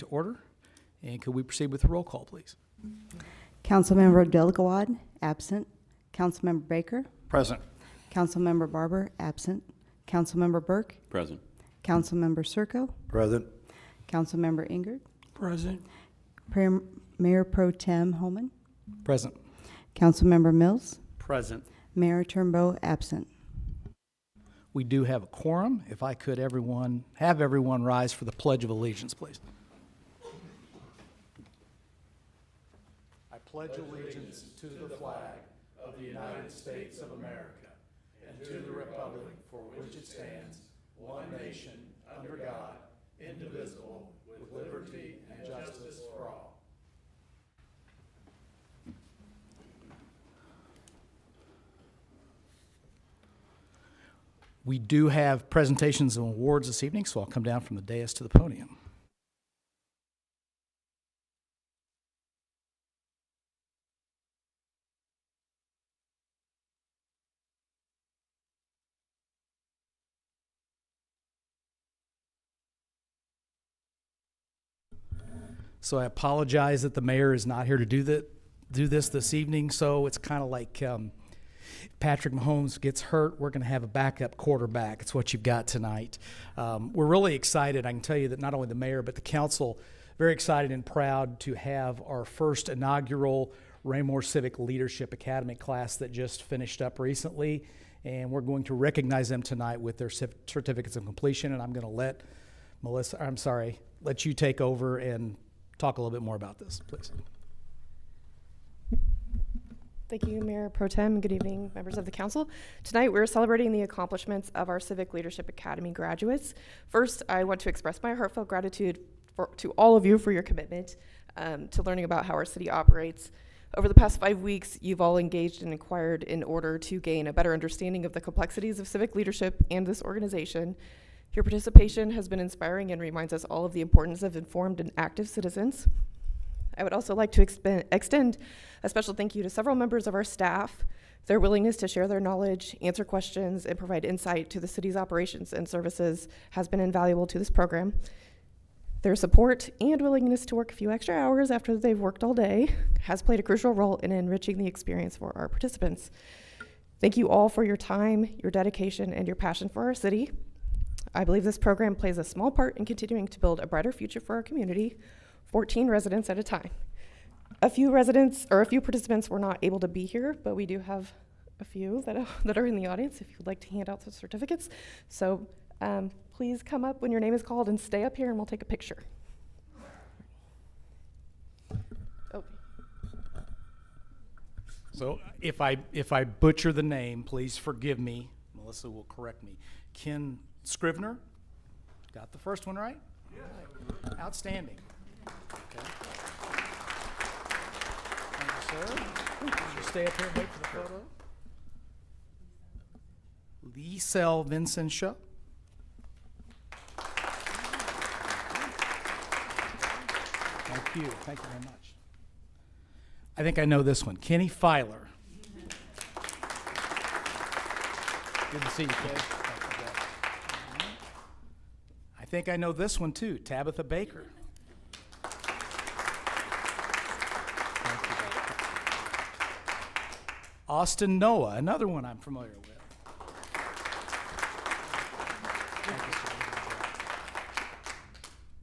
to order. And could we proceed with the roll call, please? Councilmember Delegawad, absent. Councilmember Baker. Present. Councilmember Barber, absent. Councilmember Burke. Present. Councilmember Circo. Present. Councilmember Ingert. Present. Mayor Pro Tem Holman. Present. Councilmember Mills. Present. Mayor Turnbow, absent. We do have a quorum. If I could have everyone rise for the Pledge of Allegiance, please. I pledge allegiance to the flag of the United States of America and to the republic for which it stands, one nation, under God, indivisible, with liberty and justice for all. We do have presentations and awards this evening, so I'll come down from the dais to the podium. So I apologize that the mayor is not here to do this evening. So it's kind of like Patrick Mahomes gets hurt, we're going to have a backup quarterback. It's what you've got tonight. We're really excited. I can tell you that not only the mayor but the council very excited and proud to have our first inaugural Raymore Civic Leadership Academy class that just finished up recently, and we're going to recognize them tonight with their certificates of completion. And I'm going to let you take over and talk a little bit more about this, please. Thank you, Mayor Pro Tem. Good evening, members of the council. Tonight, we're celebrating the accomplishments of our Civic Leadership Academy graduates. First, I want to express my heartfelt gratitude to all of you for your commitment to learning about how our city operates. Over the past 5 weeks, you've all engaged and inquired in order to gain a better understanding of the complexities of civic leadership and this organization. Your participation has been inspiring and reminds us all of the importance of informed and active citizens. I would also like to extend a special thank you to several members of our staff. Their willingness to share their knowledge, answer questions, and provide insight to the city's operations and services has been invaluable to this program. Their support and willingness to work a few extra hours after they've worked all day has played a crucial role in enriching the experience for our participants. Thank you all for your time, your dedication, and your passion for our city. I believe this program plays a small part in continuing to build a brighter future for our community, 14 residents at a time. A few participants were not able to be here, but we do have a few that are in the audience if you would like to hand out the certificates. So please come up when your name is called and stay up here and we'll take a picture. Oh. So if I butcher the name, please forgive me. Melissa will correct me. Ken Scrivener, got the first one right? Yes. Outstanding. Okay. Thank you, sir. You stay up here and wait for the photo. Liesel Vincensha. Thank you. Thank you very much. I think I know this one. Kenny Filer. Good to see you, Kay. I think I know this one too. Tabitha Baker. Austin Noah, another one I'm familiar with. Thank you, sir.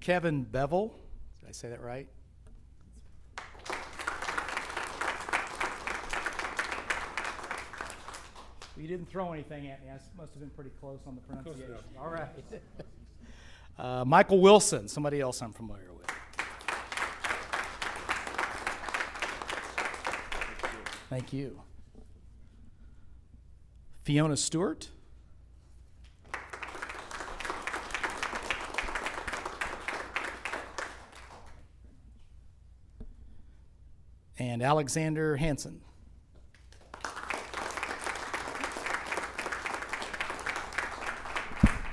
Kevin Bevel, did I say that right? You didn't throw anything at me. I must have been pretty close on the pronunciation. All right. Michael Wilson, somebody else I'm familiar with. Thank you. Fiona Stewart. And Alexander Hansen.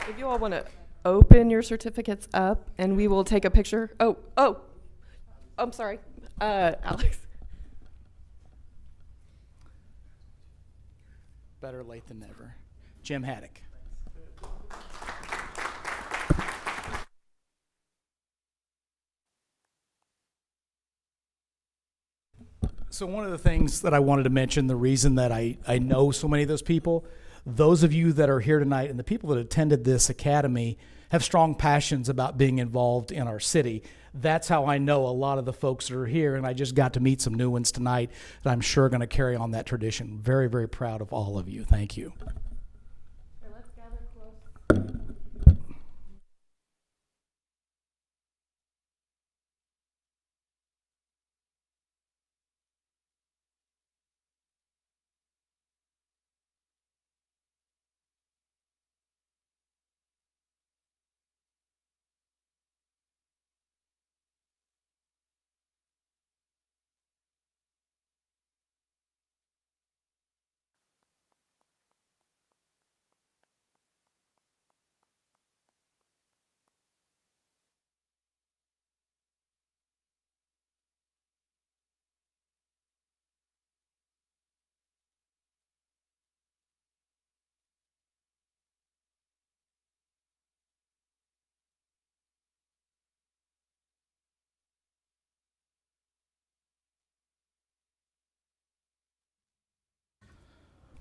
If you all want to open your certificates up and we will take a picture. Oh, I'm sorry. Alex. Better late than never. Jim Haddock. So one of the things that I wanted to mention, the reason that I know so many of those people, those of you that are here tonight and the people that attended this academy have strong passions about being involved in our city. That's how I know a lot of the folks that are here, and I just got to meet some new ones tonight that I'm sure are going to carry on that tradition. Very, very proud of all of you. Thank you. Let's gather close.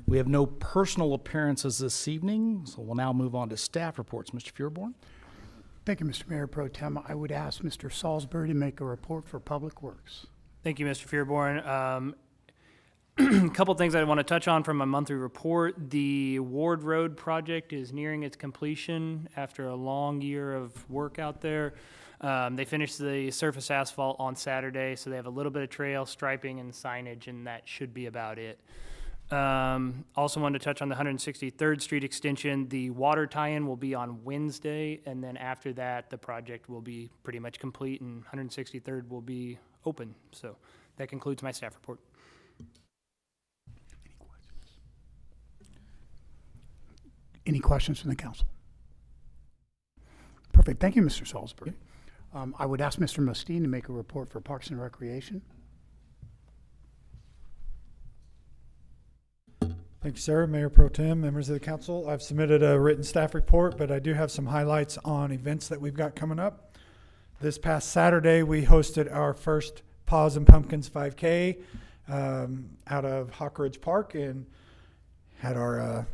We have no personal appearances this evening, so we'll now move on to staff reports. Mr. Feuerborn? Thank you, Mr. Mayor Pro Tem. I would ask Mr. Salisbury to make a report for Public Works. Thank you, Mr. Feuerborn. A couple things I want to touch on from my monthly report. The Ward Road project is nearing its completion after a long year of work out there. They finished the surface asphalt on Saturday, so they have a little bit of trail striping and signage, and that should be about it. Also wanted to touch on the 163rd Street extension. The water tie-in will be on Wednesday, and then after that, the project will be pretty much complete, and 163rd will be open. So that concludes my staff report. Any questions from the council? Perfect. Thank you, Mr. Salisbury. I would ask Mr. Mustine to make a report for Parks and Recreation. Thank you, sir. Mayor Pro Tem, members of the council. I've submitted a written staff report, but I do have some highlights on events that we've got coming up. This past Saturday, we hosted our first Paws and Pumpkins 5K out of Hawk Ridge Park, and had our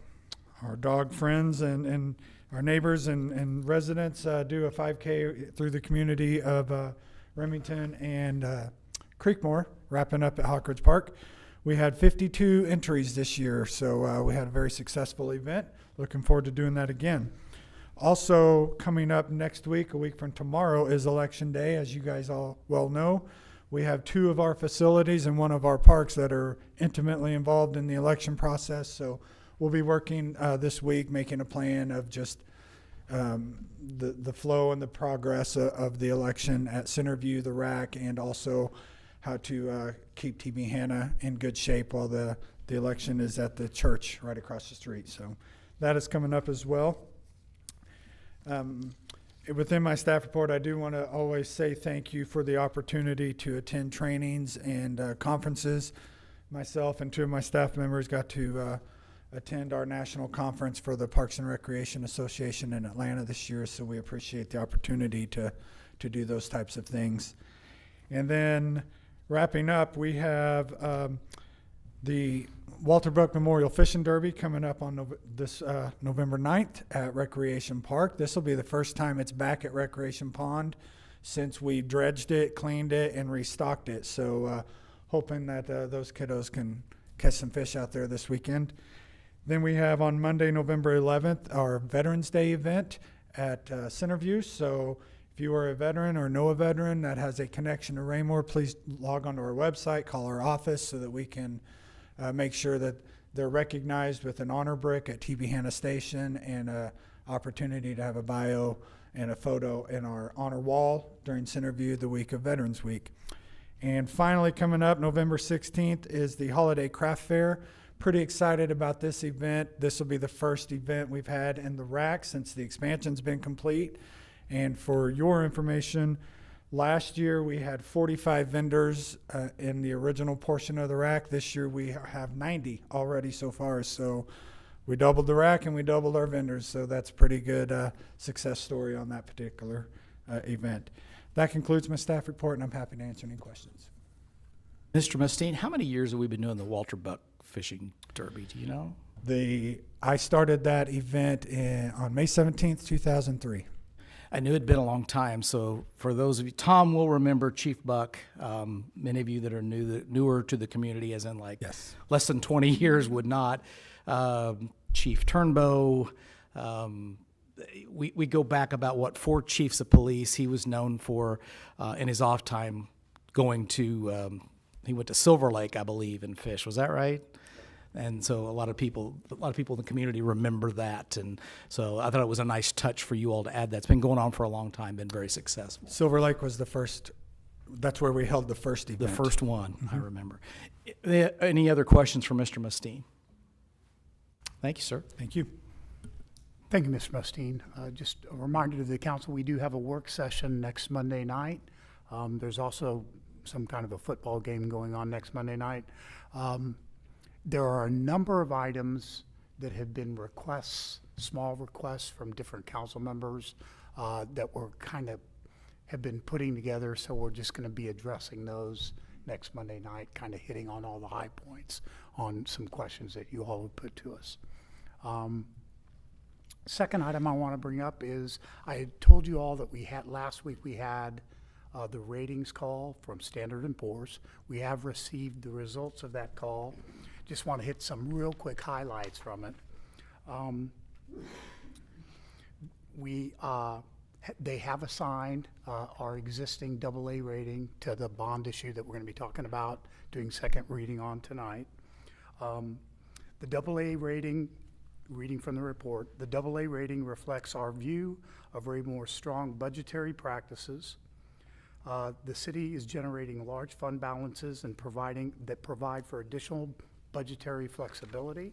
dog friends and our neighbors and residents do a 5K through the community of Remington and Creekmore, wrapping up at Hawk Ridge Park. We had 52 entries this year, so we had a very successful event. Looking forward to doing that again. Also coming up next week, a week from tomorrow, is Election Day. As you guys all well know, we have two of our facilities and one of our parks that are intimately involved in the election process. So we'll be working this week, making a plan of just the flow and the progress of the election at Centerview, the RAC, and also how to keep TB Hanna in good shape while the election is at the church right across the street. So that is coming up as well. Within my staff report, I do want to always say thank you for the opportunity to attend trainings and conferences. Myself and two of my staff members got to attend our national conference for the Parks and Recreation Association in Atlanta this year, so we appreciate the opportunity to do those types of things. And then wrapping up, we have the Walter Brook Memorial Fishing Derby coming up on this November 9th at Recreation Park. This will be the first time it's back at Recreation Pond since we dredged it, cleaned it, and restocked it. So hoping that those kiddos can catch some fish out there this weekend. Then we have on Monday, November 11th, our Veterans Day event at Centerview. So if you are a veteran or know a veteran that has a connection to Raymore, please log onto our website, call our office so that we can make sure that they're recognized with an honor brick at TB Hanna Station and an opportunity to have a bio and a photo in our honor wall during Centerview the week of Veterans Week. And finally, coming up November 16th is the Holiday Craft Fair. Pretty excited about this event. This will be the first event we've had in the RAC since the expansion's been complete. And for your information, last year we had 45 vendors in the original portion of the RAC. This year we have 90 already so far. So we doubled the RAC and we doubled our vendors. So that's a pretty good success story on that particular event. That concludes my staff report, and I'm happy to answer any questions. Mr. Mustine, how many years have we been doing the Walter Buck Fishing Derby? Do you know? I started that event on May 17th, 2003. I knew it'd been a long time. So for those of you, Tom will remember Chief Buck. Many of you that are newer to the community, as in like Yes. less than 20 years, would not. Chief Turnbow. We go back about 4 chiefs of police. He was known for in his off time going to. He went to Silver Lake, I believe, and fish. Was that right? And so a lot of people in the community remember that, and so I thought it was a nice touch for you all to add that. It's been going on for a long time, been very successful. Silver Lake was the first. That's where we held the first event. The first one, I remember. Any other questions for Mr. Mustine? Thank you, sir. Thank you. Thank you, Mr. Mustine. Just a reminder to the council, we do have a work session next Monday night. There's also some kind of a football game going on next Monday night. There are a number of items that have been requests, small requests from different council members that we're have been putting together. So we're just going to be addressing those next Monday night, kind of hitting on all the high points on some questions that you all have put to us. Second item I want to bring up is I had told you all that last week we had the ratings call from Standard & Poor's. We have received the results of that call. Just want to hit some real quick highlights from it. They have assigned our existing AA rating to the bond issue that we're going to be talking about doing second reading on tonight. The AA rating, reading from the report, the AA rating reflects our view of Raymore's strong budgetary practices. The city is generating large fund balances and provide for additional budgetary flexibility.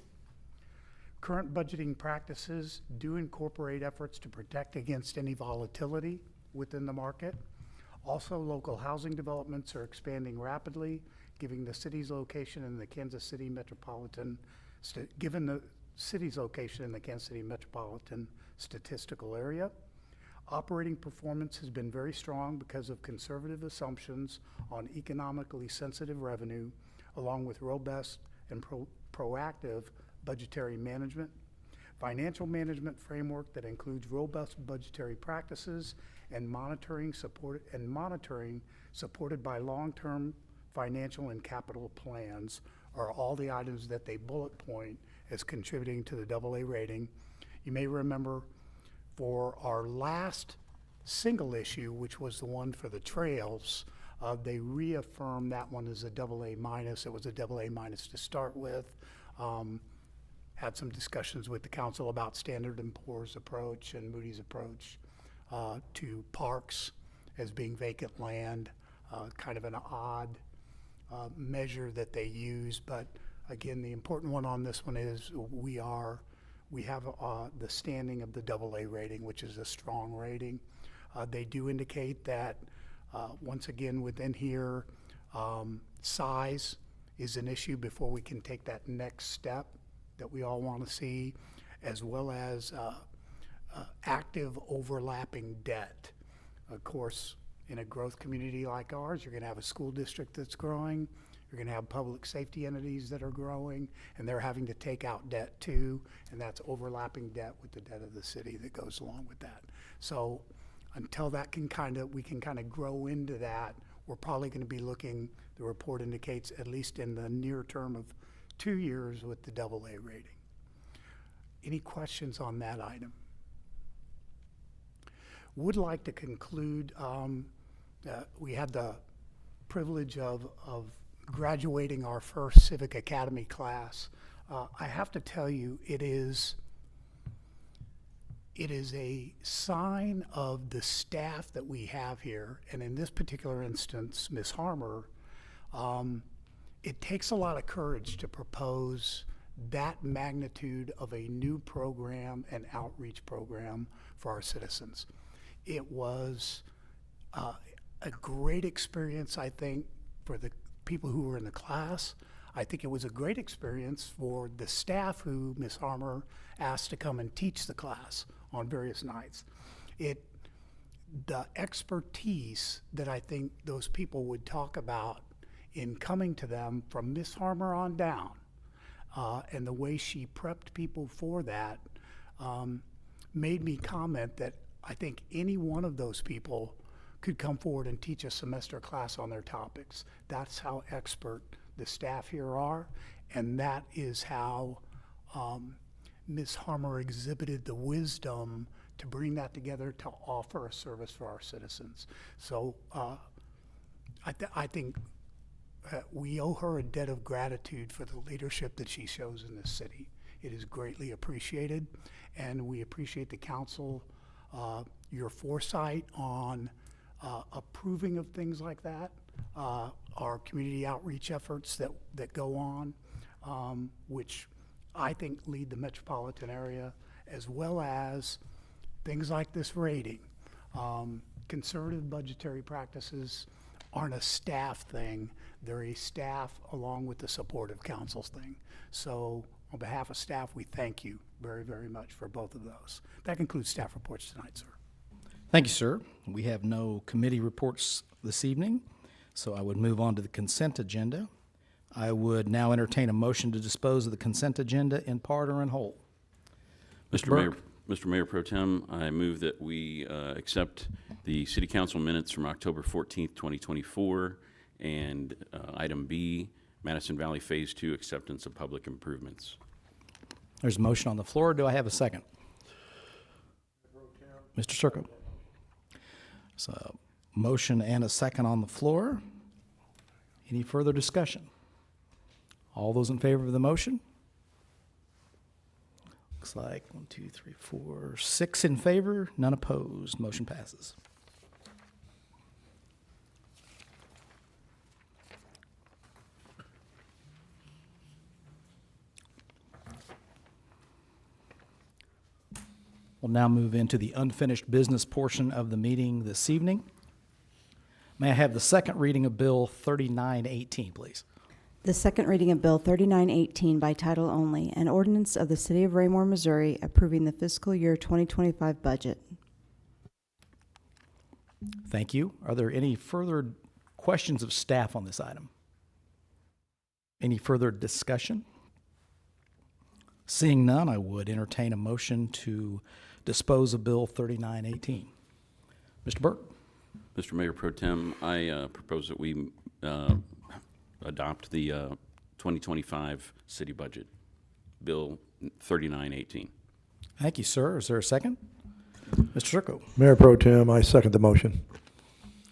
Current budgeting practices do incorporate efforts to protect against any volatility within the market. Also, local housing developments are expanding rapidly, given the city's location in the Kansas City metropolitan statistical area. Operating performance has been very strong because of conservative assumptions on economically sensitive revenue, along with robust and proactive budgetary management. Financial management framework that includes robust budgetary practices and monitoring supported by long-term financial and capital plans are all the items that they bullet point as contributing to the AA rating. You may remember for our last single issue, which was the one for the trails, they reaffirmed that one as a AA minus. It was a AA minus to start with. Had some discussions with the council about Standard & Poor's approach and Moody's approach to parks as being vacant land, kind of an odd measure that they use. But again, the important one on this one is we have the standing of the AA rating, which is a strong rating. They do indicate that, once again, within here, size is an issue before we can take that next step that we all want to see, as well as active overlapping debt. Of course, in a growth community like ours, you're going to have a school district that's growing. You're going to have public safety entities that are growing, and they're having to take out debt too, and that's overlapping debt with the debt of the city that goes along with that. So until we can kind of grow into that, we're probably going to be looking, the report indicates, at least in the near term of 2 years with the AA rating. Any questions on that item? Would like to conclude, we had the privilege of graduating our first Civic Academy class. I have to tell you, it is a sign of the staff that we have here, and in this particular instance, Ms. Harmer, it takes a lot of courage to propose that magnitude of a new program and outreach program for our citizens. It was a great experience, I think, for the people who were in the class. I think it was a great experience for the staff who Ms. Harmer asked to come and teach the class on various nights. The expertise that I think those people would talk about in coming to them from Miss Harmer on down. And the way she prepped people for that made me comment that I think any one of those people could come forward and teach a semester class on their topics. That's how expert the staff here are, and that is how Ms. Harmer exhibited the wisdom to bring that together to offer a service for our citizens. So I think we owe her a debt of gratitude for the leadership that she shows in this city. It is greatly appreciated, and we appreciate the council, your foresight on approving of things like that, our community outreach efforts that go on, which I think lead the metropolitan area, as well as things like this rating. Conservative budgetary practices aren't a staff thing. They're a staff along with the supportive councils thing. So on behalf of staff, we thank you very, very much for both of those. That concludes staff reports tonight, sir. Thank you, sir. We have no committee reports this evening, so I would move on to the consent agenda. I would now entertain a motion to dispose of the consent agenda in part or in whole. Mr. Mayor Pro Tem, I move that we accept the City Council minutes from October 14th, 2024, and item B, Madison Valley Phase 2 acceptance of public improvements. There's a motion on the floor. Do I have a second? Mr. Circo. So, motion and a second on the floor. Any further discussion? All those in favor of the motion? Looks like 1, 2, 3, 4, 6 in favor, none opposed. Motion passes. We'll now move into the unfinished business portion of the meeting this evening. May I have the second reading of Bill 3918, please? The second reading of Bill 3918 by title only, an ordinance of the City of Raymore, Missouri approving the fiscal year 2025 budget. Thank you. Are there any further questions of staff on this item? Any further discussion? Seeing none, I would entertain a motion to dispose of Bill 3918. Mr. Burke? Mr. Mayor Pro Tem, I propose that we adopt the 2025 city budget, Bill 3918. Thank you, sir. Is there a second? Mr. Circo? Mayor Pro Tem, I second the motion.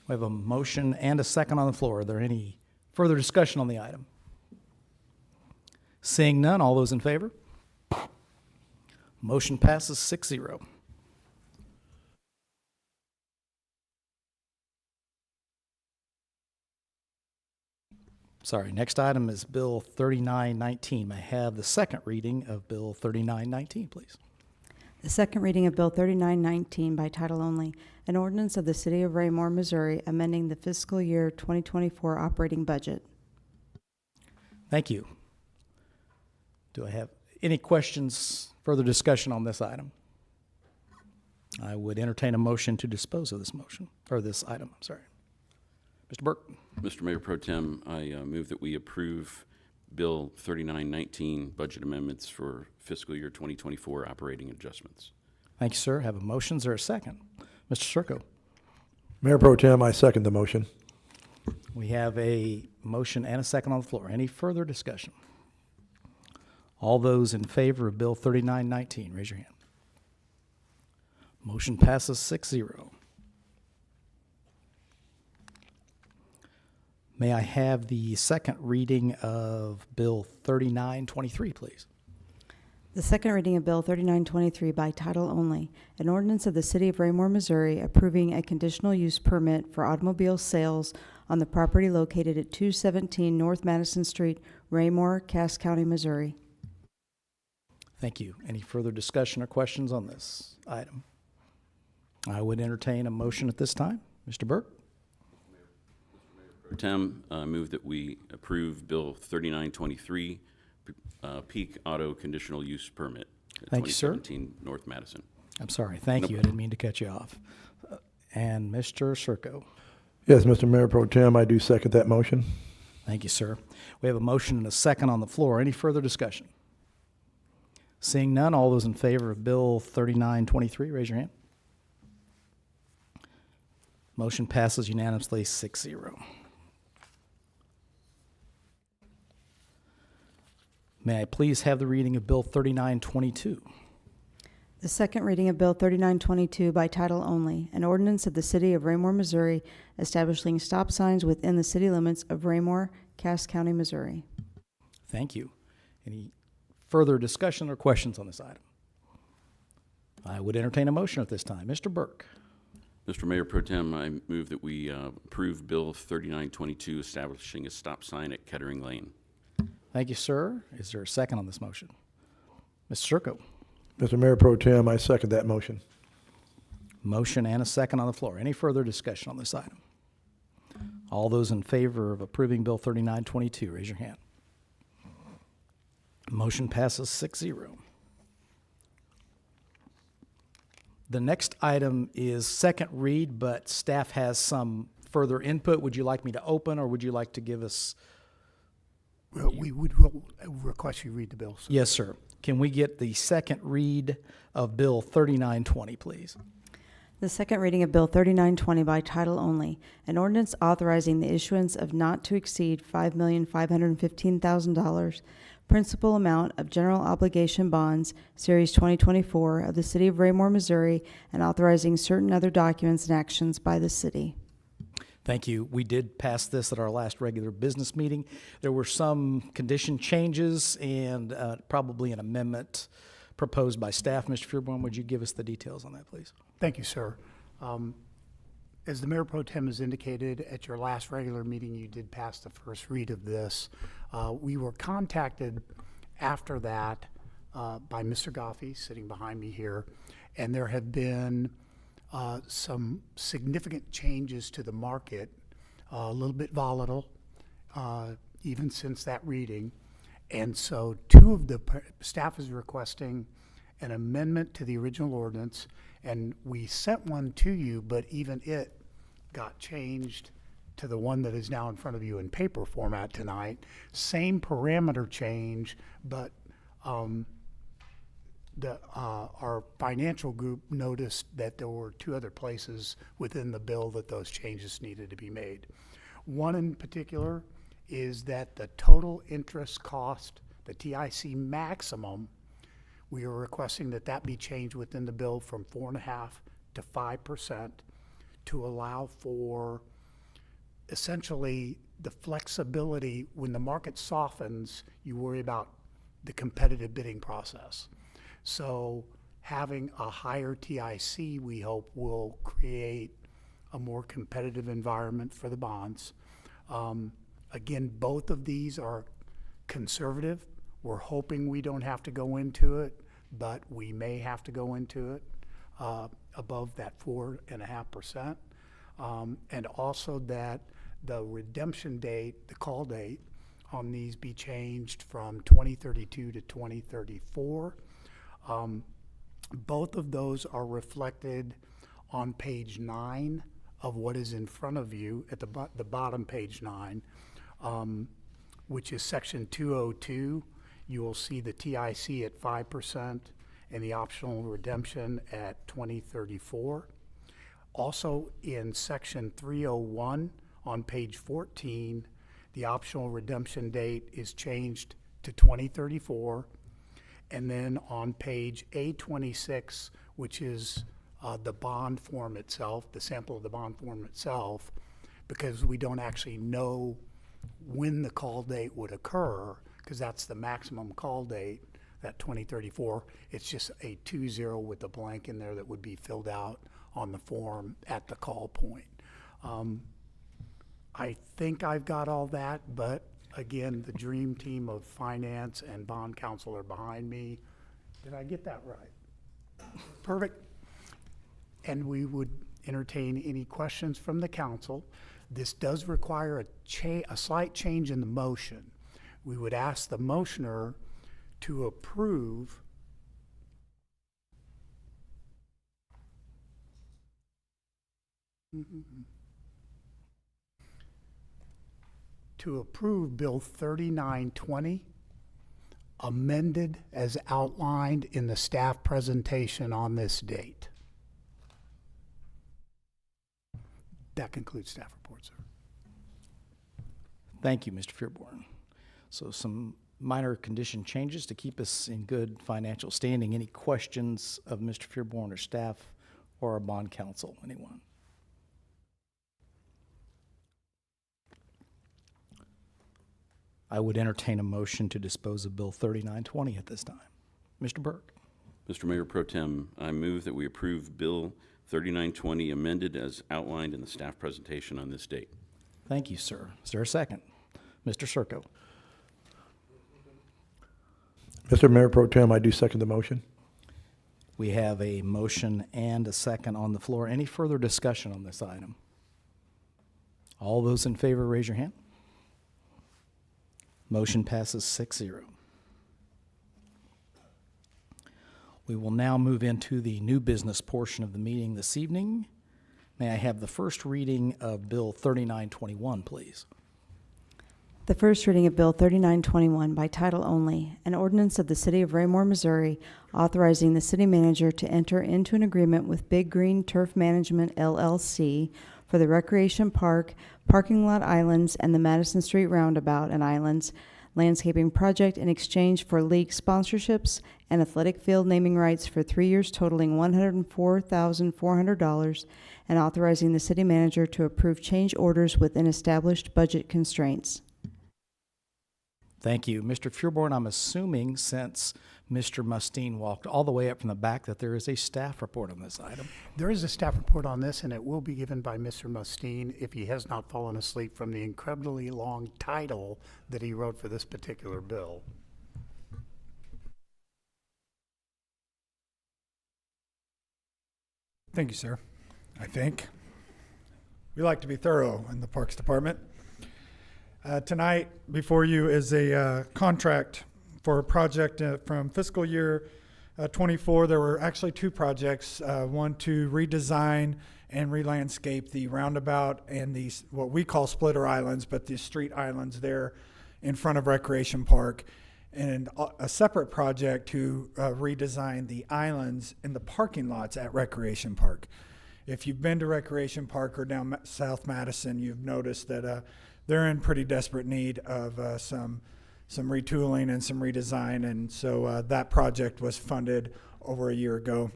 We have a motion and a second on the floor. Are there any further discussion on the item? Seeing none, all those in favor? Motion passes 6-0. Sorry, next item is Bill 3919. May I have the second reading of Bill 3919, please? The second reading of Bill 3919 by title only, an ordinance of the City of Raymore, Missouri amending the fiscal year 2024 operating budget. Thank you. Do I have any questions, further discussion on this item? I would entertain a motion to dispose of this motion, or this item, I'm sorry. Mr. Burke? Mr. Mayor Pro Tem, I move that we approve Bill 3919 budget amendments for fiscal year 2024 operating adjustments. Thank you, sir. Have a motion. Is there a second? Mr. Circo? Mayor Pro Tem, I second the motion. We have a motion and a second on the floor. Any further discussion? All those in favor of Bill 3919, raise your hand. Motion passes 6-0. May I have the second reading of Bill 3923, please? The second reading of Bill 3923 by title only, an ordinance of the City of Raymore, Missouri approving a conditional use permit for automobile sales on the property located at 217 North Madison Street, Raymore, Cass County, Missouri. Thank you. Any further discussion or questions on this item? I would entertain a motion at this time. Mr. Burke? Pro Tem, move that we approve Bill 3923, Peak Auto Conditional Use Permit at Thank you, sir. 2017 North Madison. I'm sorry. Thank you. I didn't mean to cut you off. And Mr. Circo? Yes, Mr. Mayor Pro Tem, I do second that motion. Thank you, sir. We have a motion and a second on the floor. Any further discussion? Seeing none, all those in favor of Bill 3923, raise your hand. Motion passes unanimously, 6-0. May I please have the reading of Bill 3922? The second reading of Bill 3922 by title only, an ordinance of the City of Raymore, Missouri, establishing stop signs within the city limits of Raymore, Cass County, Missouri. Thank you. Any further discussion or questions on this item? I would entertain a motion at this time. Mr. Burke. Mr. Mayor Pro Tem, I move that we approve Bill 3922, establishing a stop sign at Kettering Lane. Thank you, sir. Is there a second on this motion? Mr. Circo. Mr. Mayor Pro Tem, I second that motion. Motion and a second on the floor. Any further discussion on this item? All those in favor of approving Bill 3922, raise your hand. Motion passes 6-0. The next item is second read, but staff has some further input. Would you like me to open, or would you like to give us? We would request you read the bill, sir. Yes, sir. Can we get the second read of Bill 3920, please? The second reading of Bill 3920 by title only, an ordinance authorizing the issuance of not to exceed $5,515,000 principal amount of general obligation bonds, Series 2024 of the City of Raymore, Missouri, and authorizing certain other documents and actions by the city. Thank you. We did pass this at our last regular business meeting. There were some condition changes and probably an amendment proposed by staff. Mr. Feuerborn, would you give us the details on that, please? Thank you, sir. As the Mayor Pro Tem has indicated, at your last regular meeting, you did pass the first read of this. We were contacted after that by Mr. Goffey, sitting behind me here, and there have been some significant changes to the market, a little bit volatile, even since that reading. And so staff is requesting an amendment to the original ordinance, and we sent one to you, but even it got changed to the one that is now in front of you in paper format tonight. Same parameter change, but our financial group noticed that there were two other places within the bill that those changes needed to be made. One in particular is that the total interest cost, the TIC maximum, we are requesting that that be changed within the bill from 4.5% to 5% to allow for essentially the flexibility. When the market softens, you worry about the competitive bidding process. So having a higher TIC, we hope, will create a more competitive environment for the bonds. Again, both of these are conservative. We're hoping we don't have to go into it, but we may have to go into it above that 4.5%. And also that the redemption date, the call date on these be changed from 2032 to 2034. Both of those are reflected on page 9 of what is in front of you at the bottom, page 9, which is section 202. You will see the TIC at 5% and the optional redemption at 2034. Also in section 301 on page 14, the optional redemption date is changed to 2034. And then on page A26, which is the bond form itself, the sample of the bond form itself, because we don't actually know when the call date would occur, because that's the maximum call date, that 2034. It's just a 20 with a blank in there that would be filled out on the form at the call point. I think I've got all that, but again, the dream team of finance and bond counsel are behind me. Did I get that right? Perfect. And we would entertain any questions from the council. This does require a slight change in the motion. We would ask the motioner to approve to approve Bill 3920, amended as outlined in the staff presentation on this date. That concludes staff report, sir. Thank you, Mr. Fearborn. So some minor condition changes to keep us in good financial standing. Any questions of Mr. Fearborn or staff or our bond counsel? Anyone? I would entertain a motion to dispose of Bill 3920 at this time. Mr. Burke. Mr. Mayor Pro Tem, I move that we approve Bill 3920 amended as outlined in the staff presentation on this date. Thank you, sir. Is there a second? Mr. Circo. Mr. Mayor Pro Tem, I do second the motion. We have a motion and a second on the floor. Any further discussion on this item? All those in favor, raise your hand. Motion passes 6-0. We will now move into the new business portion of the meeting this evening. May I have the first reading of Bill 3921, please? The first reading of Bill 3921 by title only, an ordinance of the City of Raymore, Missouri, authorizing the city manager to enter into an agreement with Big Green Turf Management, LLC, for the Recreation Park, Parking Lot Islands, and the Madison Street Roundabout and Islands landscaping project in exchange for league sponsorships and athletic field naming rights for 3 years totaling $104,400, and authorizing the city manager to approve change orders within established budget constraints. Thank you. Mr. Fearborn, I'm assuming since Mr. Mustine walked all the way up from the back that there is a staff report on this item. There is a staff report on this, and it will be given by Mr. Mustine if he has not fallen asleep from the incredibly long title that he wrote for this particular bill. Thank you, sir. I think. We like to be thorough in the Parks Department. Tonight, before you is a contract for a project from fiscal year 24. There were actually two projects, one to redesign and re-landscape the roundabout and these what we call splitter islands, but the street islands there in front of Recreation Park, and a separate project to redesign the islands in the parking lots at Recreation Park. If you've been to Recreation Park or down South Madison, you've noticed that they're in pretty desperate need of some retooling and some redesign, and so that project was funded over a year ago.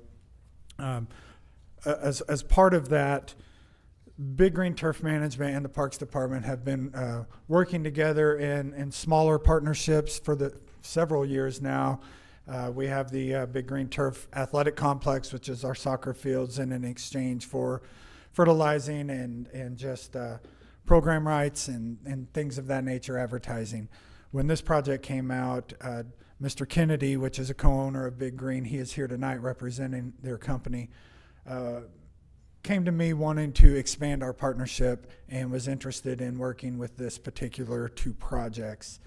As part of that, Big Green Turf Management and the Parks Department have been working together in smaller partnerships for several years now. We have the Big Green Turf Athletic Complex, which is our soccer fields, and in exchange for fertilizing and just program rights and things of that nature, advertising. When this project came out, Mr. Kennedy, which is a co-owner of Big Green, he is here tonight representing their company, came to me wanting to expand our partnership and was interested in working with this particular two projects.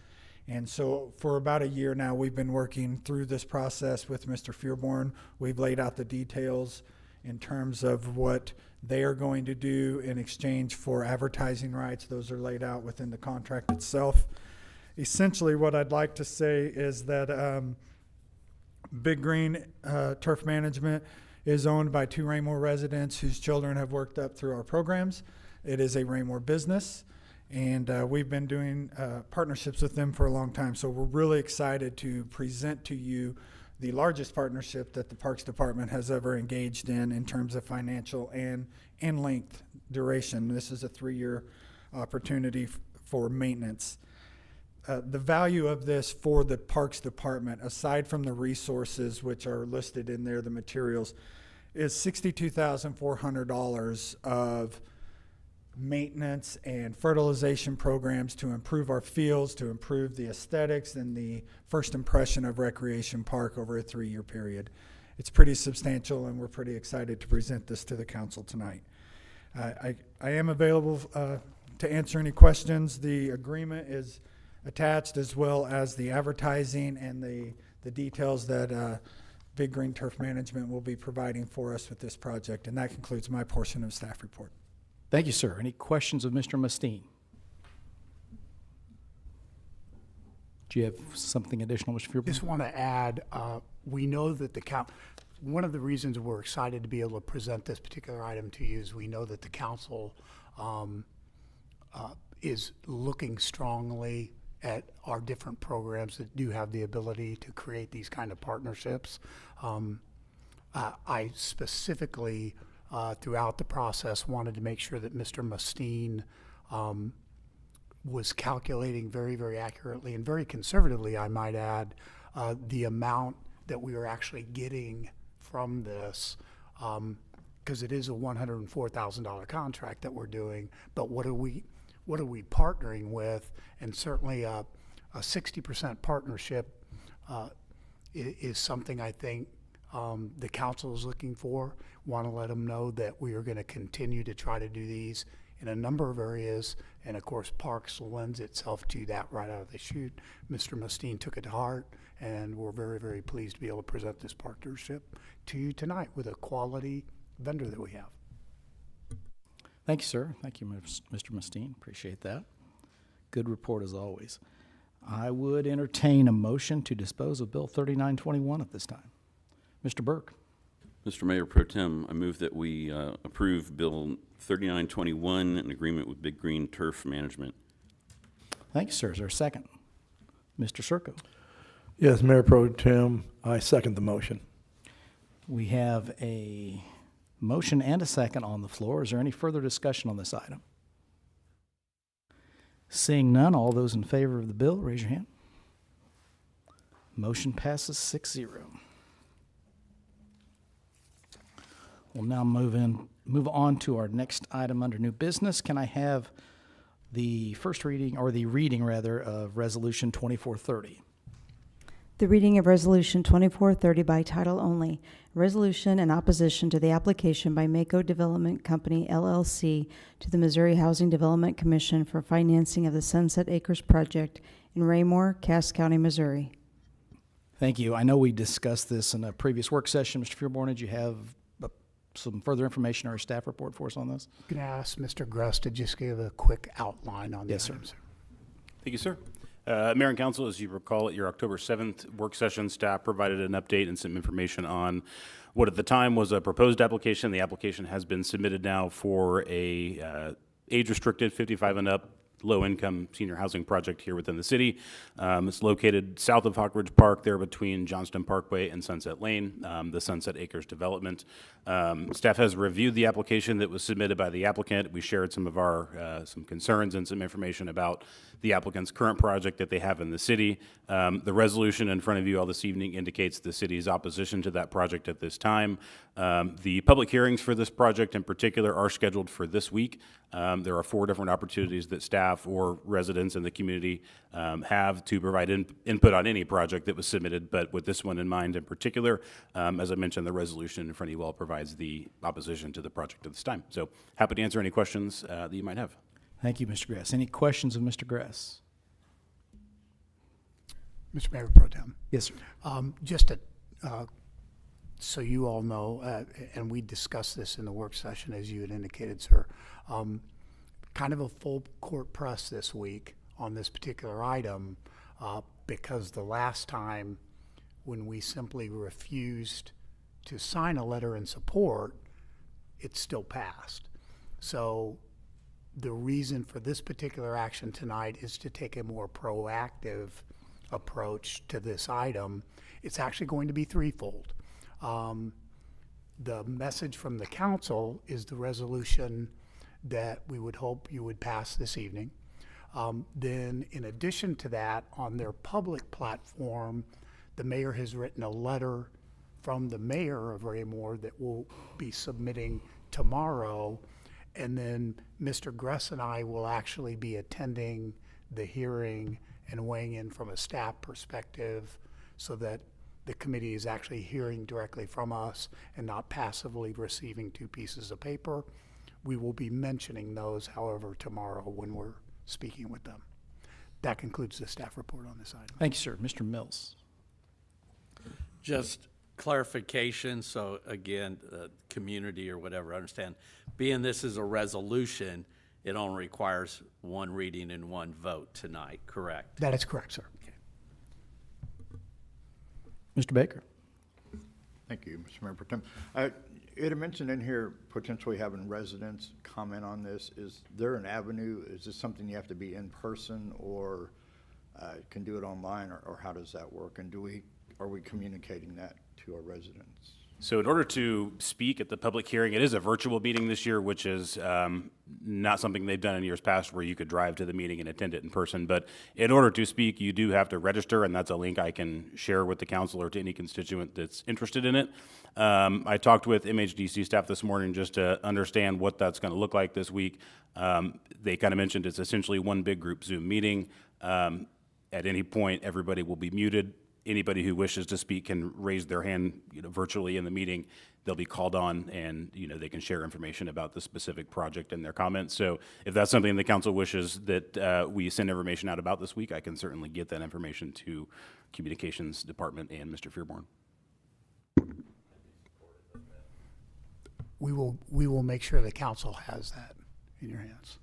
And so for about a year now, we've been working through this process with Mr. Fearborn. We've laid out the details in terms of what they are going to do in exchange for advertising rights. Those are laid out within the contract itself. Essentially, what I'd like to say is that Big Green Turf Management is owned by two Raymore residents whose children have worked up through our programs. It is a Raymore business, and we've been doing partnerships with them for a long time. So we're really excited to present to you the largest partnership that the Parks Department has ever engaged in terms of financial and length duration. This is a 3-year opportunity for maintenance. The value of this for the Parks Department, aside from the resources which are listed in there, the materials, is $62,400 of maintenance and fertilization programs to improve our fields, to improve the aesthetics and the first impression of Recreation Park over a 3-year period. It's pretty substantial, and we're pretty excited to present this to the council tonight. I am available to answer any questions. The agreement is attached, as well as the advertising and the details that Big Green Turf Management will be providing for us with this project. And that concludes my portion of staff report. Thank you, sir. Any questions of Mr. Mustine? Do you have something additional, Mr. Feuerborn? Just want to add, we know that one of the reasons we're excited to be able to present this particular item to you is we know that the council is looking strongly at our different programs that do have the ability to create these kind of partnerships. I specifically, throughout the process, wanted to make sure that Mr. Mustine was calculating very, very accurately and very conservatively, I might add, the amount that we were actually getting from this, because it is a $104,000 contract that we're doing. But what are we partnering with? And certainly a 60% partnership is something I think the council is looking for. Want to let them know that we are going to continue to try to do these in a number of areas, and of course Parks lends itself to that right out of the chute. Mr. Mustine took it to heart, and we're very, very pleased to be able to present this partnership to you tonight with a quality vendor that we have. Thank you, sir. Thank you, Mr. Mustine. Appreciate that. Good report as always. I would entertain a motion to dispose of Bill 3921 at this time. Mr. Burke. Mr. Mayor Pro Tem, I move that we approve Bill 3921, an agreement with Big Green Turf Management. Thank you, sir. Is there a second? Mr. Circo. Yes, Mayor Pro Tem, I second the motion. We have a motion and a second on the floor. Is there any further discussion on this item? Seeing none, all those in favor of the bill, raise your hand. Motion passes 6-0. We'll now move on to our next item under new business. Can I have the first reading, or the reading rather, of Resolution 2430? The reading of Resolution 2430 by title only. Resolution in opposition to the application by Mako Development Company, LLC, to the Missouri Housing Development Commission for financing of the Sunset Acres project in Raymore, Cass County, Missouri. Thank you. I know we discussed this in a previous work session. Mr. Feuerborn, did you have some further information or a staff report for us on this? Can I ask Mr. Gress to just give a quick outline on Yes, the sir. items? Thank you, sir. Mayor and Council, as you recall, at your October 7th work session, staff provided an update and some information on what at the time was a proposed application. The application has been submitted now for a age-restricted 55 and up low-income senior housing project here within the city. It's located south of Hawk Ridge Park, there between Johnston Parkway and Sunset Lane, the Sunset Acres development. Staff has reviewed the application that was submitted by the applicant. We shared some of our some concerns and some information about the applicant's current project that they have in the city. The resolution in front of you all this evening indicates the city's opposition to that project at this time. The public hearings for this project in particular are scheduled for this week. There are 4 different opportunities that staff or residents in the community have to provide input on any project that was submitted, but with this one in mind in particular, as I mentioned, the resolution in front of you all provides the opposition to the project at this time. So happy to answer any questions that you might have. Thank you, Mr. Gress. Any questions of Mr. Gress? Mr. Mayor Pro Tem. Yes, sir. Just so you all know, and we discussed this in the work session, as you had indicated, sir, kind of a full court press this week on this particular item, because the last time when we simply refused to sign a letter in support, it still passed. So the reason for this particular action tonight is to take a more proactive approach to this item. It's actually going to be threefold. The message from the council is the resolution that we would hope you would pass this evening. Then in addition to that, on their public platform, the mayor has written a letter from the mayor of Raymore that we'll be submitting tomorrow. And then Mr. Gress and I will actually be attending the hearing and weighing in from a staff perspective so that the committee is actually hearing directly from us and not passively receiving 2 pieces of paper. We will be mentioning those, however, tomorrow when we're speaking with them. That concludes the staff report on this item. Thank you, sir. Mr. Mills. Just clarification, so again, community or whatever, understand, being this is a resolution, it only requires 1 reading and 1 vote tonight, correct? That is correct, sir. Mr. Baker. Thank you, Mr. Mayor Pro Tem. It had mentioned in here potentially having residents comment on this. Is there an avenue? Is this something you have to be in person or can do it online, or how does that work? And are we communicating that to our residents? So in order to speak at the public hearing, it is a virtual meeting this year, which is not something they've done in years past where you could drive to the meeting and attend it in person. But in order to speak, you do have to register, and that's a link I can share with the council or to any constituent that's interested in it. I talked with MHDC staff this morning just to understand what that's going to look like this week. They kind of mentioned it's essentially one big group Zoom meeting. At any point, everybody will be muted. Anybody who wishes to speak can raise their hand, virtually in the meeting. They'll be called on, and they can share information about the specific project and their comments. So if that's something the council wishes that we send information out about this week, I can certainly get that information to Communications Department and Mr. Fearborn. We will make sure the council has that in your hands.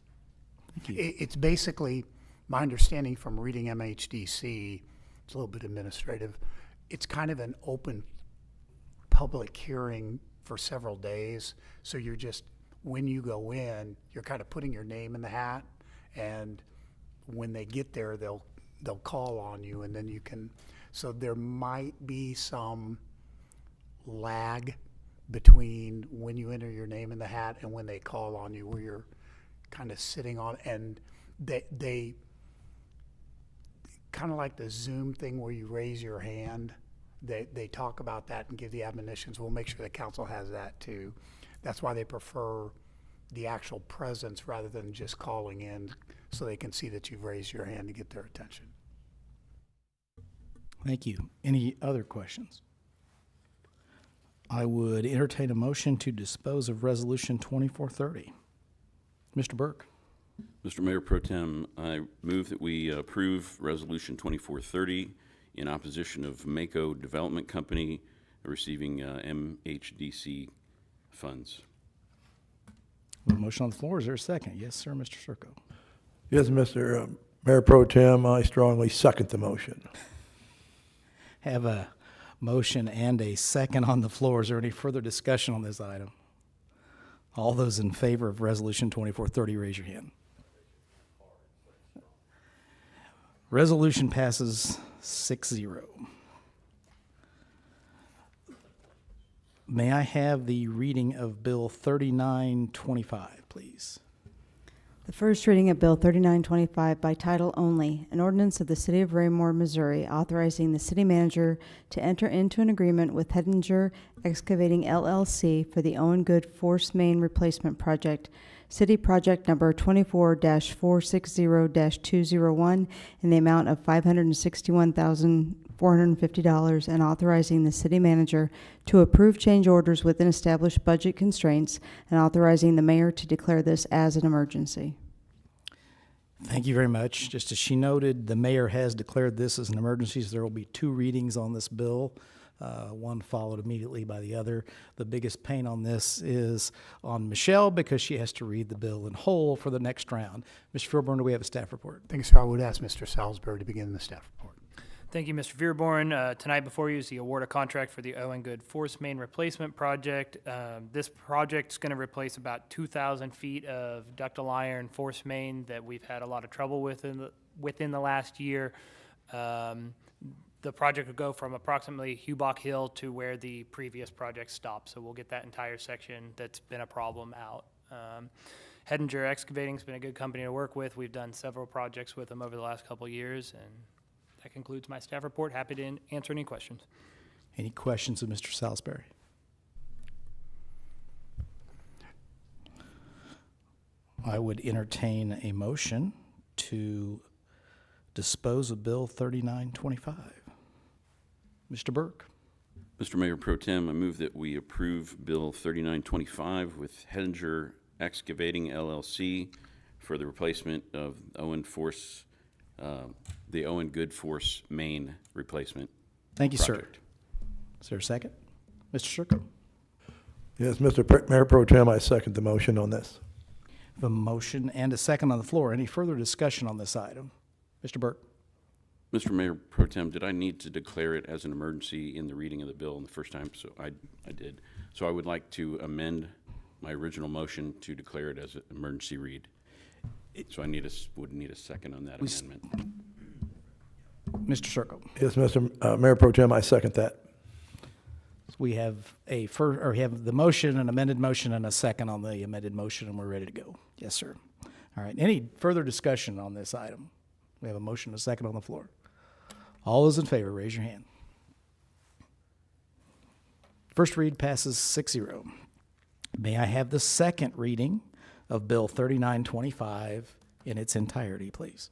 It's basically, my understanding from reading MHDC, it's a little bit administrative. It's kind of an open public hearing for several days. So you're just, when you go in, you're kind of putting your name in the hat, and when they get there, they'll call on you, and then you can, so there might be some lag between when you enter your name in the hat and when they call on you, where you're kind of sitting on, and they kind of like the Zoom thing where you raise your hand. They talk about that and give the admonitions. We'll make sure the council has that too. That's why they prefer the actual presence rather than just calling in, so they can see that you've raised your hand to get their attention. Thank you. Any other questions? I would entertain a motion to dispose of Resolution 2430. Mr. Burke. Mr. Mayor Pro Tem, I move that we approve Resolution 2430 in opposition of Mako Development Company receiving MHDC funds. A motion on the floor. Is there a second? Yes, sir, Mr. Circo. Yes, Mr. Mayor Pro Tem, I strongly second the motion. Have a motion and a second on the floor. Is there any further discussion on this item? All those in favor of Resolution 2430, raise your hand. Resolution passes 6-0. May I have the reading of Bill 3925, please? The first reading of Bill 3925 by title only, an ordinance of the City of Raymore, Missouri, authorizing the city manager to enter into an agreement with Hedinger Excavating LLC for the Owen Good Force Main Replacement Project, City Project Number 24-460-201, in the amount of $561,450, and authorizing the city manager to approve change orders within established budget constraints, and authorizing the mayor to declare this as an emergency. Thank you very much. Just as she noted, the mayor has declared this as an emergency, so there will be two readings on this bill, one followed immediately by the other. The biggest pain on this is on Michelle because she has to read the bill in whole for the next round. Mr. Fearborn, do we have a staff report? Thank you, sir. I would ask Mr. Salisbury to begin the staff report. Thank you, Mr. Fearborn. Tonight before you is the award of contract for the Owen Good Force Main Replacement Project. This project is going to replace about 2,000 feet of ductile iron force main that we've had a lot of trouble with within the last year. The project will go from approximately Hubach Hill to where the previous project stopped, so we'll get that entire section that's been a problem out. Hedinger Excavating's been a good company to work with. We've done several projects with them over the last couple of years, and that concludes my staff report. Happy to answer any questions. Any questions of Mr. Salisbury? I would entertain a motion to dispose of Bill 3925. Mr. Burke. Mr. Mayor Pro Tem, I move that we approve Bill 3925 with Hedinger Excavating LLC for the replacement of the Owen Good Force Main replacement. Thank you, project. sir. Is there a second? Mr. Circo. Yes, Mayor Pro Tem, I second the motion on this. A motion and a second on the floor. Any further discussion on this item? Mr. Burke. Mr. Mayor Pro Tem, did I need to declare it as an emergency in the reading of the bill in the first time? So I did. So I would like to amend my original motion to declare it as an emergency read. So I would need a second on that amendment. Mr. Circle. Yes, Mr. Mayor Pro Tem, I second that. We have we have the motion, an amended motion, and a second on the amended motion, and we're ready to go. Yes, sir. All right. Any further discussion on this item? We have a motion and a second on the floor. All those in favor, raise your hand. First read passes 6-0. May I have the second reading of Bill 3925 in its entirety, please?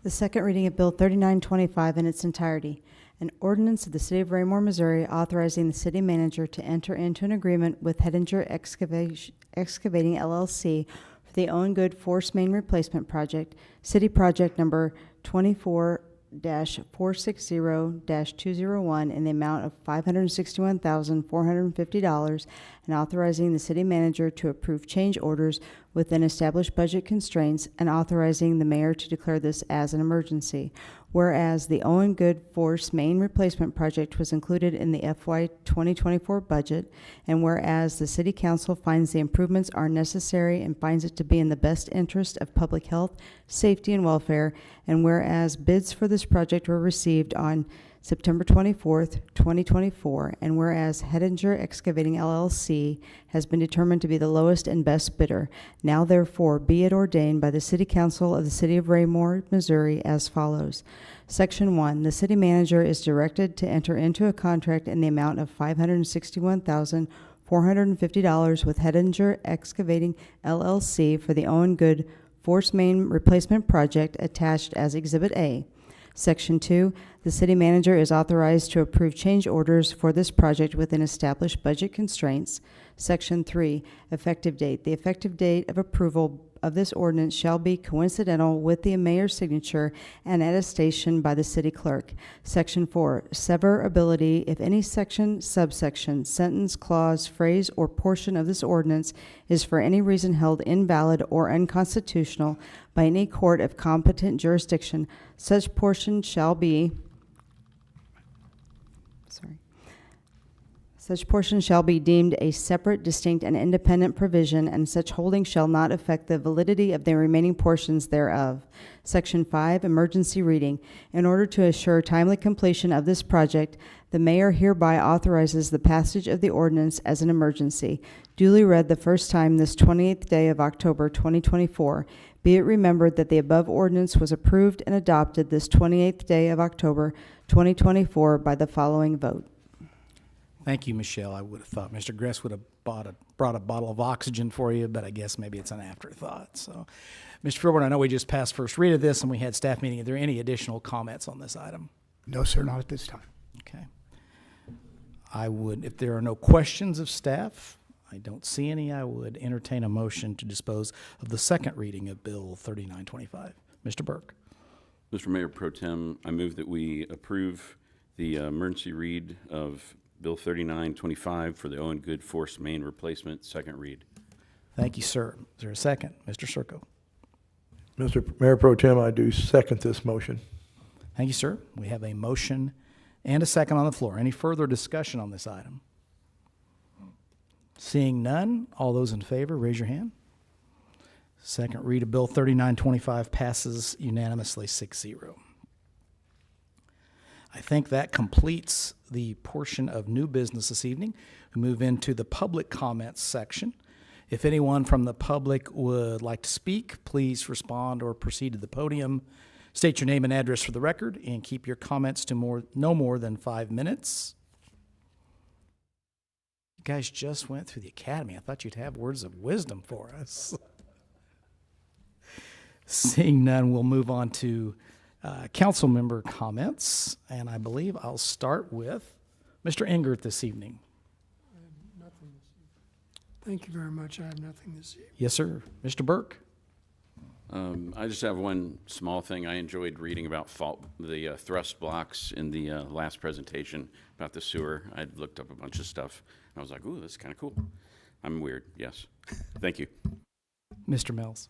The second reading of Bill 3925 in its entirety. An ordinance of the City of Raymore, Missouri, authorizing the city manager to enter into an agreement with Hedinger Excavating LLC for the Owen Good Force Main Replacement Project, City Project Number 24-460-201, in the amount of $561,450, and authorizing the city manager to approve change orders within established budget constraints, and authorizing the mayor to declare this as an emergency. Whereas the Owen Good Force Main Replacement Project was included in the FY 2024 budget, and whereas the City Council finds the improvements are necessary and finds it to be in the best interest of public health, safety, and welfare, and whereas bids for this project were received on September 24th, 2024, and whereas Hedinger Excavating LLC has been determined to be the lowest and best bidder, now therefore be it ordained by the City Council of the City of Raymore, Missouri, as follows. Section 1, the city manager is directed to enter into a contract in the amount of $561,450 with Hedinger Excavating LLC for the Owen Good Force Main Replacement Project attached as Exhibit A. Section 2, the city manager is authorized to approve change orders for this project within established budget constraints. Section 3, effective date. The effective date of approval of this ordinance shall be coincidental with the mayor's signature and attestation by the city clerk. Section 4, severability. If any section, subsection, sentence, clause, phrase, or portion of this ordinance is for any reason held invalid or unconstitutional by any court of competent jurisdiction, such portion shall be deemed a separate, distinct, and independent provision, and such holding shall not affect the validity of the remaining portions thereof. Section 5, emergency reading. In order to assure timely completion of this project, the mayor hereby authorizes the passage of the ordinance as an emergency, duly read the first time this 28th day of October 2024. Be it remembered that the above ordinance was approved and adopted this 28th day of October 2024 by the following vote. Thank you, Michelle. I would have thought Mr. Gress would have brought a bottle of oxygen for you, but I guess maybe it's an afterthought. So, Mr. Filburn, I know we just passed first read of this and we had staff meeting. Are there any additional comments on this item? No, sir, not at this time. Okay. I would, if there are no questions of staff, I don't see any, I would entertain a motion to dispose of the second reading of Bill 3925. Mr. Burke. Mr. Mayor Pro Tem, I move that we approve the emergency read of Bill 3925 for the Owen Good Force Main Replacement, second read. Thank you, sir. Is there a second? Mr. Circo. Mr. Mayor Pro Tem, I do second this motion. Thank you, sir. We have a motion and a second on the floor. Any further discussion on this item? Seeing none, all those in favor, raise your hand. Second read of Bill 3925 passes unanimously 6-0. I think that completes the portion of new business this evening. We move into the public comments section. If anyone from the public would like to speak, please respond or proceed to the podium. State your name and address for the record and keep your comments to no more than 5 minutes. You guys just went through the academy. I thought you'd have words of wisdom for us. Seeing none, we'll move on to council member comments, and I believe I'll start with Mr. Engert this evening. I have nothing this evening. Thank you very much. I have nothing this evening. Yes, sir. Mr. Burke. I just have one small thing. I enjoyed reading about the thrust blocks in the last presentation about the sewer. I looked up a bunch of stuff. I was like, ooh, this is kind of cool. I'm weird, yes. Thank you. Mr. Mills.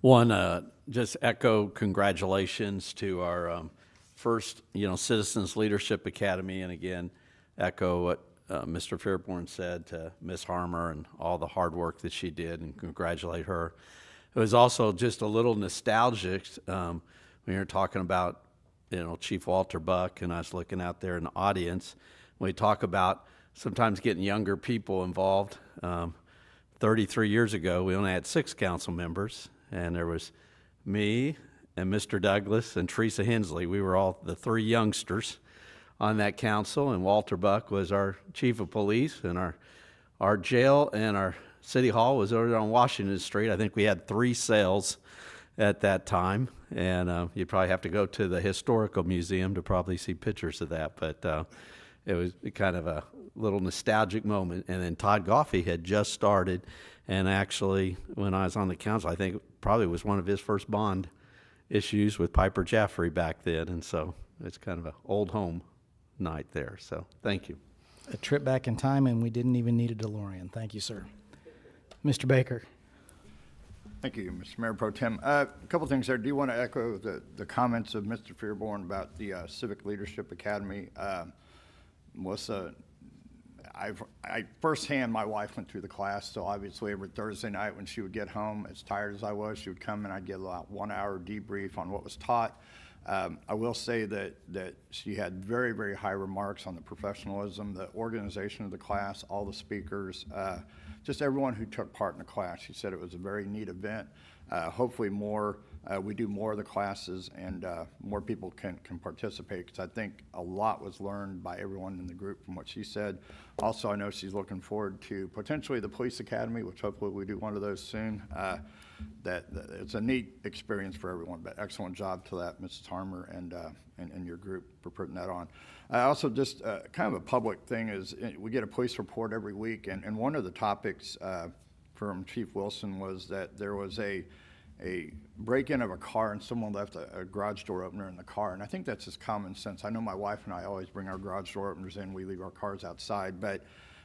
One, just echo congratulations to our first, Citizens Leadership Academy, and again, echo what Mr. Fairborn said to Ms. Harmer and all the hard work that she did, and congratulate her. It was also just a little nostalgic when you're talking about, Chief Walter Buck, and I was looking out there in the audience. We talk about sometimes getting younger people involved. 33 years ago, we only had 6 council members, and there was me and Mr. Douglas and Teresa Hensley. We were all the 3 youngsters on that council, and Walter Buck was our chief of police, and our jail and our city hall was over on Washington Street. I think we had 3 cells at that time, and you'd probably have to go to the historical museum to probably see pictures of that, but it was kind of a little nostalgic moment. And then Todd Goffey had just started, and actually when I was on the council, I think it probably was one of his first bond issues with Piper Jaffray back then, and so it's kind of an old home night there. So thank you. A trip back in time, and we didn't even need a DeLorean. Thank you, sir. Mr. Baker. Thank you, Mr. Mayor Pro Tem. A couple things there. I do want to echo the comments of Mr. Fairborn about the Civic Leadership Academy. Melissa, I firsthand, my wife went through the class, so obviously every Thursday night when she would get home, as tired as I was, she would come and I'd get about 1 hour debrief on what was taught. I will say that she had very, very high remarks on the professionalism, the organization of the class, all the speakers, just everyone who took part in the class. She said it was a very neat event. Hopefully we do more of the classes, and more people can participate, because I think a lot was learned by everyone in the group from what she said. Also, I know she's looking forward to potentially the police academy, which hopefully we do one of those soon. That it's a neat experience for everyone, but excellent job to that, Mrs. Harmer, and your group for putting that on. Also, just kind of a public thing is we get a police report every week, and one of the topics from Chief Wilson was that there was a break-in of a car and someone left a garage door opener in the car, and I think that's just common sense. I know my wife and I always bring our garage door openers in. We leave our cars outside, but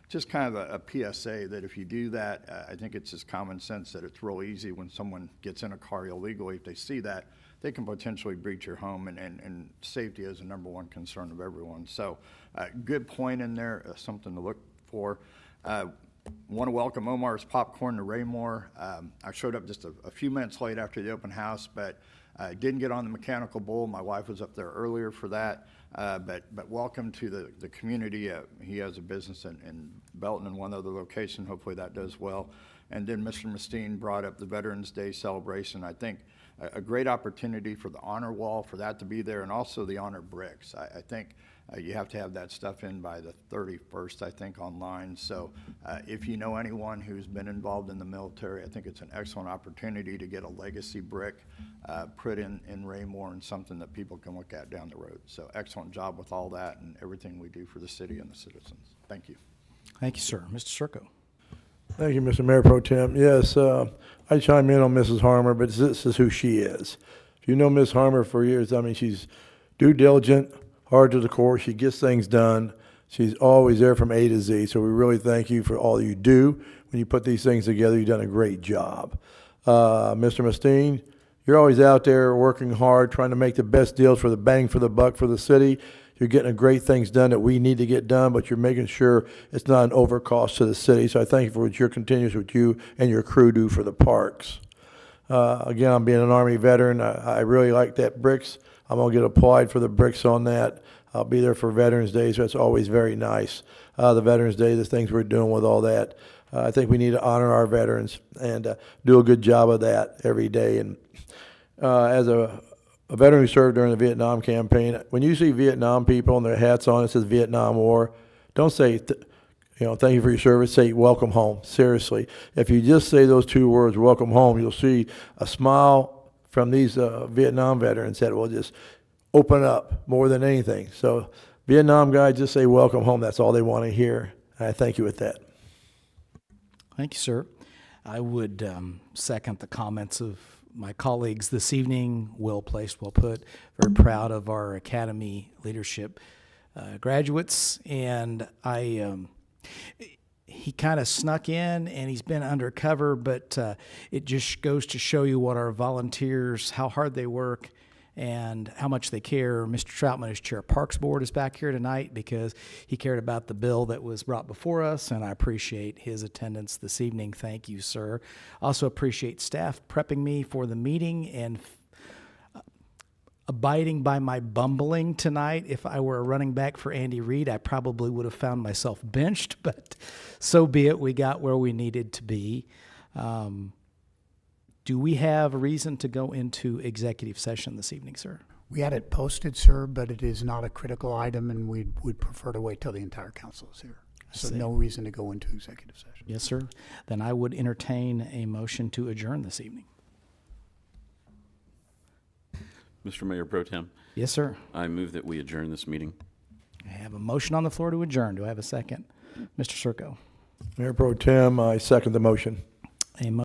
just kind of a PSA that if you do that, I think it's just common sense that it's real easy when someone gets in a car illegally. If they see that, they can potentially breach your home, and safety is the #1 concern of everyone. So good point in there, something to look for. Want to welcome Omar's Popcorn to Raymore. I showed up just a few minutes late after the open house, but I didn't get on the mechanical bull. My wife was up there earlier for that. But welcome to the community. He has a business in Belton and one other location. Hopefully that does well. And then Mr. Mustine brought up the Veterans Day celebration. I think a great opportunity for the honor wall, for that to be there, and also the honor bricks. I think you have to have that stuff in by the 31st, I think, online. So if you know anyone who's been involved in the military, I think it's an excellent opportunity to get a legacy brick put in Raymore, and something that people can look at down the road. So excellent job with all that and everything we do for the city and the citizens. Thank you. Thank you, sir. Mr. Circo. Thank you, Mr. Mayor Pro Tem. Yes, I chime in on Mrs. Harmer, but this is who she is. If you know Ms. Harmer for years, I mean, she's due diligent, hard to the core. She gets things done. She's always there from A to Z. So we really thank you for all you do. When you put these things together, you've done a great job. Mr. Mustine, you're always out there working hard, trying to make the best deals for the bang for the buck for the city. You're getting great things done that we need to get done, but you're making sure it's not an overcost to the city. So I thank you for what you're continuous what you and your crew do for the parks. Again, I'm being an Army veteran. I really like that bricks. I'm going to get applied for the bricks on that. I'll be there for Veterans Day, so it's always very nice. The Veterans Day, the things we're doing with all that. I think we need to honor our veterans and do a good job of that every day. And as a veteran who served during the Vietnam campaign, when you see Vietnam people and their hats on, it says Vietnam War, don't say, thank you for your service, say welcome home. Seriously. If you just say those 2 words, welcome home, you'll see a smile from these Vietnam veterans that will just open up more than anything. So Vietnam guys, just say welcome home. That's all they want to hear. And I thank you with that. Thank you, sir. I would second the comments of my colleagues this evening. Well placed, well put. Very proud of our Academy leadership graduates. And he kind of snuck in and he's been undercover, but it just goes to show you what our volunteers, how hard they work and how much they care. Mr. Troutman, as Chair of Parks Board, is back here tonight because he cared about the bill that was brought before us, and I appreciate his attendance this evening. Thank you, sir. Also appreciate staff prepping me for the meeting and abiding by my bumbling tonight. If I were a running back for Andy Reid, I probably would have found myself benched, but so be it. We got where we needed to be. Do we have a reason to go into executive session this evening, sir? We had it posted, sir, but it is not a critical item, and we would prefer to wait till the entire council is here. So see. no reason to go into executive session. Yes, sir. Then I would entertain a motion to adjourn this evening. Mr. Mayor Pro Tem, Yes, sir. I move that we adjourn this meeting. I have a motion on the floor to adjourn. Do I have a second? Mr. Circo. Mayor Pro Tem, I second the motion. A